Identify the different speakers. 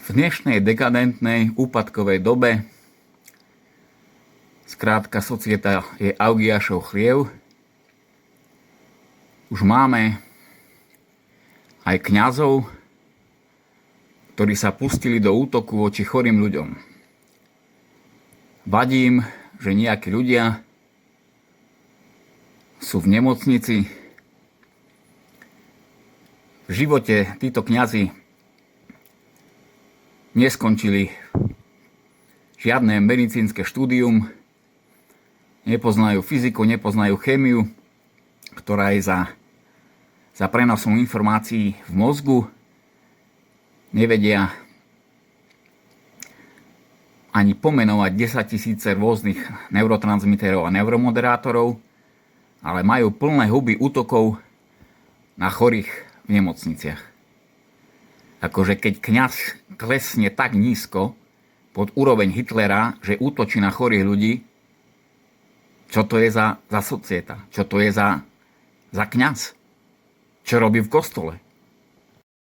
Speaker 1: V dnešnej dekadentnej, úpadkovej dobe, skrátka societa je Augiašov chliev, už máme aj kňazov, ktorí sa pustili do útoku voči chorým ľuďom. Vadí im, že nejakí ľudia sú v nemocnici. V živote títo kňazi neskončili žiadne medicínske štúdium, nepoznajú fyziku, nepoznajú chémiu, ktorá je za prenosom informácií v mozgu, nevedia ani pomenovať 10 000 rôznych neurotransmiterov a neuromoderátorov, ale majú plné huby útokov na chorých v nemocniciach. Akože keď kňaz klesne tak nízko pod úroveň Hitlera, že útočí na chorých ľudí, čo to je za societa? Čo to je za kňaz? Čo robí v kostole?